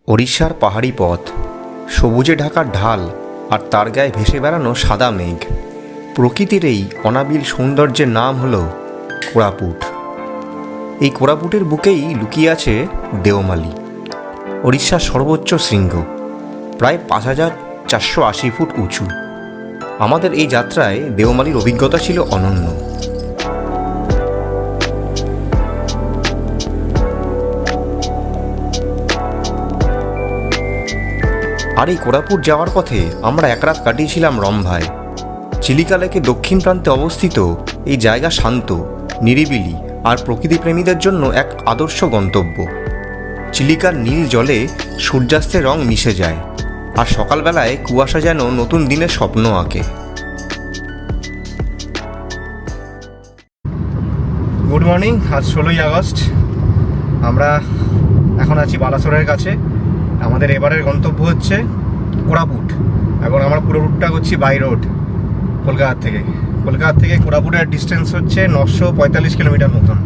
ওড়িশার পাহাড়ি পথ, সবুজে ঢাকা ঢাল আর তার গায়ে ভেসে বেড়ানো সাদা মেঘ। প্রকৃতির এই অনাবিল সৌন্দর্যের নাম হল কোরাপুট। এই কোরাপুটের বুকেই লুকিয়ে আছে দেওমালি, ওড়িশার সর্বোচ্চ শৃঙ্গ, প্রায় ৫,৪৮০ ফুট উঁচু। আমাদের এই যাত্রায় দেওমালির অভিজ্ঞতা ছিল অনন্য। আর এই কোরাপুট যাওয়ার পথে আমরা এক রাত কাটিয়েছিলাম রম্ভায়। চিলিকা লেকের দক্ষিণ প্রান্তে অবস্থিত এই জায়গা শান্ত, নিরিবিলি আর প্রকৃতিপ্রেমীদের জন্য এক আদর্শ গন্তব্য। চিলিকার নীল জলে সূর্যাস্তের রং মিশে যায়, আর সকালবেলায় কুয়াশা যেন নতুন দিনের স্বপ্ন আঁকে। Good morning. আজ ১৬ই আগস্ট। আমরা এখন আছি বালাসোরের কাছে। আমাদের এবারের গন্তব্য হচ্ছে কোরাপুট। এখন আমরা পুরো রুটটা করছি বাই রোড কলকাতা থেকে কোরাপুটের ডিস্টেন্স হচ্ছে ৯৪৫ কিলোমিটার মতন।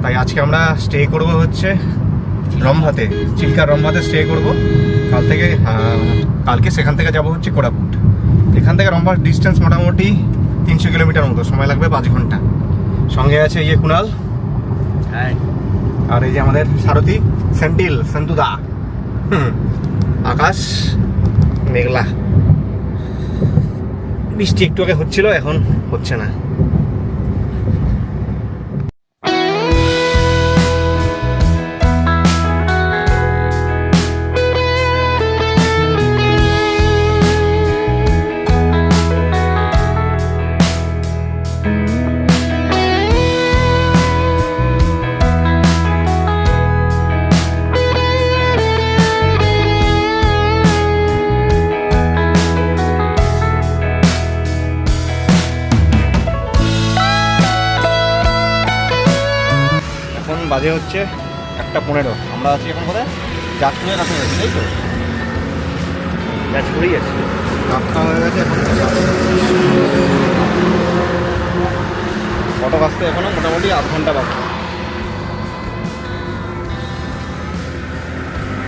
তাই আজকে আমরা স্টে করব হচ্ছে রম্ভাতে, চিল্কার রম্ভাতে স্টে করব। কালকে সেখান থেকে যাব হচ্ছে কোরাপুট। এখান থেকে রম্ভার ডিস্টেন্স মোটামুটি ৩০০ কিলোমিটার মতো, সময় লাগবে ৫ ঘন্টা। সঙ্গে আছে কুণাল, আর এই যে আমাদের সারথি সেন্তুদা। আকাশ মেঘলা, বৃষ্টি একটু আগে হচ্ছিল, এখন হচ্ছে না। বাজে হচ্ছে ১:১৫। আমরা আছি এখন কোথায়? যাজপুরের কাছে আছি, তাই তো? যাজপুরেই আছি। রাস্তা হয়ে গেছে এখন। অটো আসতে এখনো মোটামুটি আধ ঘন্টা বাকি।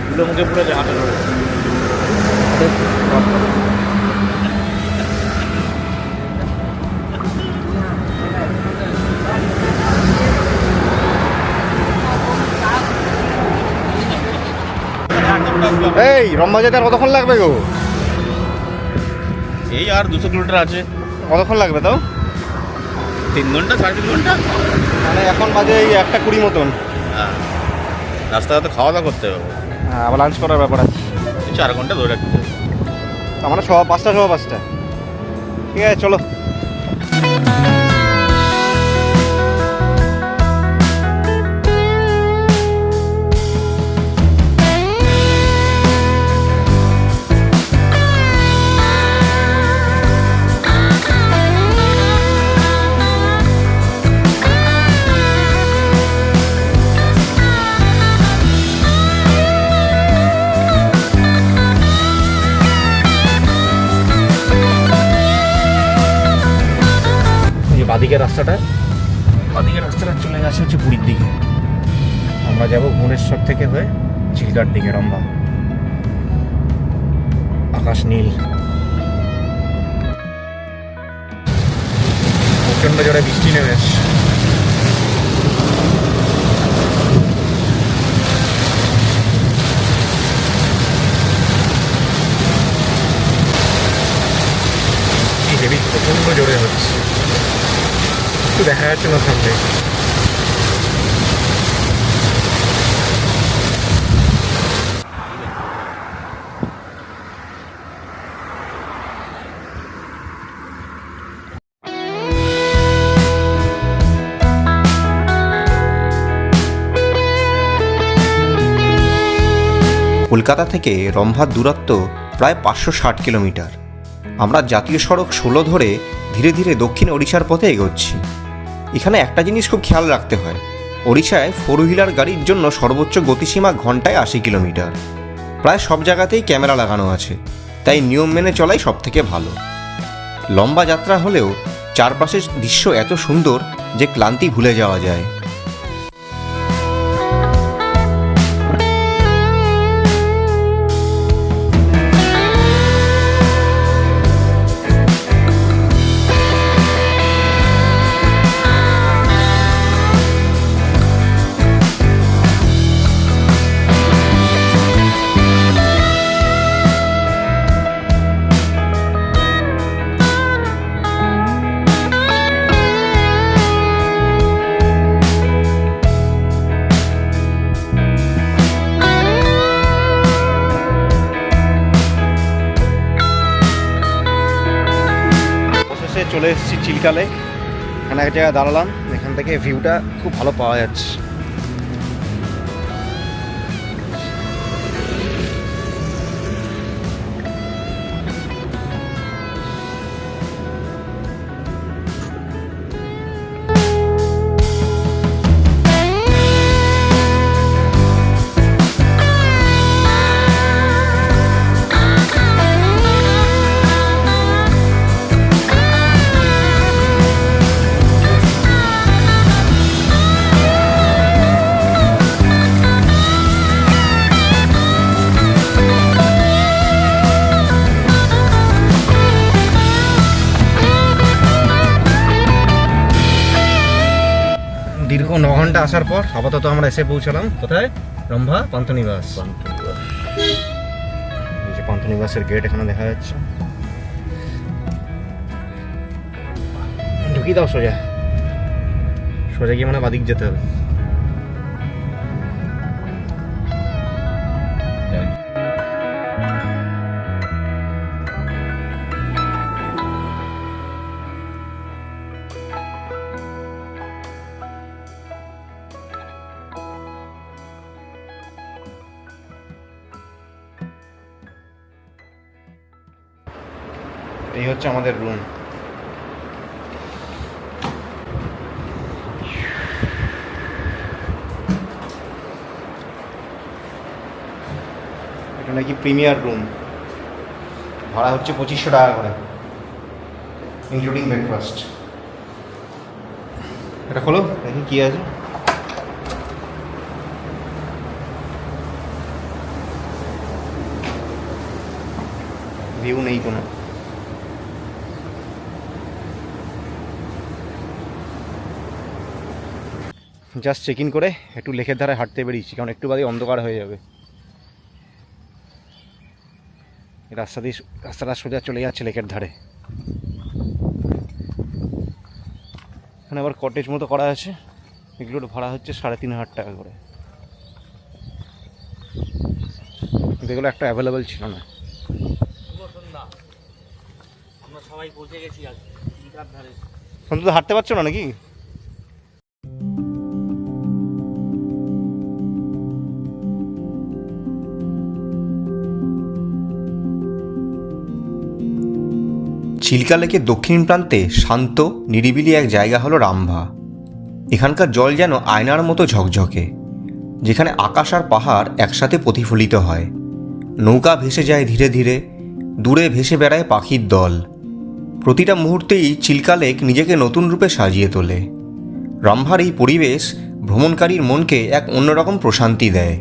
দুটো মুখে পুরো হাঁটে ধরে। এই রম্ভা যেতে আর কতক্ষণ লাগবে গো? এই আর ২০০ কিলোমিটার আছে। কতক্ষণ লাগবে তাও? ৩ ঘন্টা, ৩.৫ ঘন্টা। মানে এখন বাজে এই ১:২০ মতন। হ্যাঁ, রাস্তাঘাটে খাওয়া দাওয়া করতে হবে। হ্যাঁ, আবার লাঞ্চ করার ব্যাপার আছে। ৪ ঘন্টা ধরে রাখতে হবে। আমরা ৫টা। ঠিক আছে, চলো। বাদিকের রাস্তাটা চলে গেছে হচ্ছে পুরীর দিকে। আমরা যাব ভুবনেশ্বর থেকে হয়ে চিল্কার দিকে রম্ভা। আকাশ নীল, প্রচণ্ড জোরে বৃষ্টি নেমে এসছে। প্রচণ্ড জোরে হচ্ছে, দেখা যাচ্ছে না সামনে। কলকাতা থেকে রম্ভার দূরত্ব প্রায় ৫৬০ কিলোমিটার। আমরা জাতীয় সড়ক ১৬ ধরে ধীরে ধীরে দক্ষিণ ওড়িশার পথে এগোচ্ছি। এখানে একটা জিনিস খুব খেয়াল রাখতে হয়, ওড়িশায় 4 হুইলার গাড়ির জন্য সর্বোচ্চ গতিসীমা ঘন্টায় ৮০ কিলোমিটার। প্রায় সব জায়গাতেই ক্যামেরা লাগানো আছে, তাই নিয়ম মেনে চলাই সব থেকে ভালো। লম্বা যাত্রা হলেও চারপাশের দৃশ্য এত সুন্দর যে ক্লান্তি ভুলে যাওয়া যায়। চলে এসেছি চিল্কা লেক। এখানে এক জায়গায় দাঁড়ালাম, এখান থেকে ভিউটা খুব ভালো পাওয়া যাচ্ছে। দীর্ঘ 9 ঘন্টা আসার পর আপাতত আমরা এসে পৌঁছালাম কোথায়? রম্ভা পান্থনিবাস। এই যে পান্থনিবাসের গেট এখানে দেখা যাচ্ছে। ঢুকিয়ে দাও সোজা, সোজা গিয়ে মানে বাদিক যেতে হবে। এই হচ্ছে আমাদের রুম। এটা নাকি প্রিমিয়ার রুম, ভাড়া হচ্ছে 2500 টাকা করে, ইনক্লুডিং ব্রেকফাস্ট। এটা খোলো, দেখি কি আছে। ভিউ নেই কোনো। জাস্ট চেক ইন করে একটু লেকের ধারে হাঁটতে বেরিয়েছি, কারণ একটু বাদে অন্ধকার হয়ে যাবে। রাস্তাটা সোজা চলে যাচ্ছে লেকের ধারে। এখানে আবার কটেজ মতো করা আছে, এগুলোর ভাড়া হচ্ছে 3500 টাকা করে। এগুলো একটা অ্যাভেলেবেল ছিল না। আমরা সবাই পৌঁছে গেছি আজ চিল্কার ধারে। অন্তত হাঁটতে পারছো না নাকি? চিল্কা লেকের দক্ষিণ প্রান্তে শান্ত নিরিবিলি এক জায়গা হলো রামভা। এখানকার জল যেন আয়নার মতো ঝকঝকে, যেখানে আকাশ আর পাহাড় একসাথে প্রতিফলিত হয়। নৌকা ভেসে যায় ধীরে ধীরে, দূরে ভেসে বেড়ায় পাখির দল। প্রতিটা মুহূর্তেই চিল্কা লেক নিজেকে নতুন রূপে সাজিয়ে তোলে। রামভার এই পরিবেশ ভ্রমণকারীর মনকে এক অন্যরকম প্রশান্তি দেয়।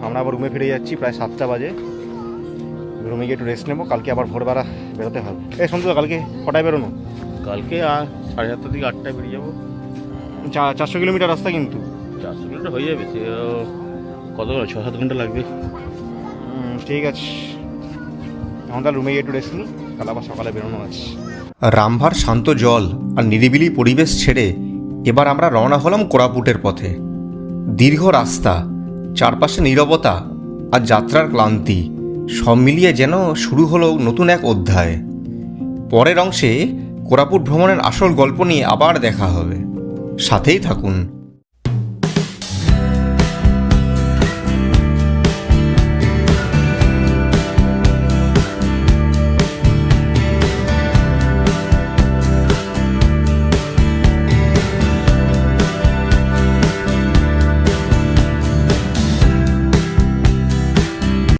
আমরা আবার রুমে ফিরে যাচ্ছি, প্রায় 7টা বাজে। রুমে গিয়ে একটু রেস্ট নেবো, কালকে আবার ভোরবেলা বেরোতে হবে। শুনতো কালকে কটায় বেরোনো? কালকে 7:30 থেকে 8টায় বেরিয়ে যাবো। 400 কিলোমিটার রাস্তা, কিন্তু 400 কিলোমিটার হয়ে যাবে। কত 6-7 ঘন্টা লাগবে। ঠিক আছে, এখন তাহলে রুমে গিয়ে একটু রেস্ট নিই, কাল আবার সকালে বেরোনো আছে। রামভার শান্ত জল আর নিরিবিলি পরিবেশ ছেড়ে এবার আমরা রওনা হলাম কোরাপুটের পথে। দীর্ঘ রাস্তা, চারপাশে নীরবতা আর যাত্রার ক্লান্তি সব মিলিয়ে যেন শুরু হলো নতুন এক অধ্যায়। পরের অংশে কোরাপুট ভ্রমণের আসল গল্প নিয়ে আবার দেখা হবে। সাথেই থাকুন।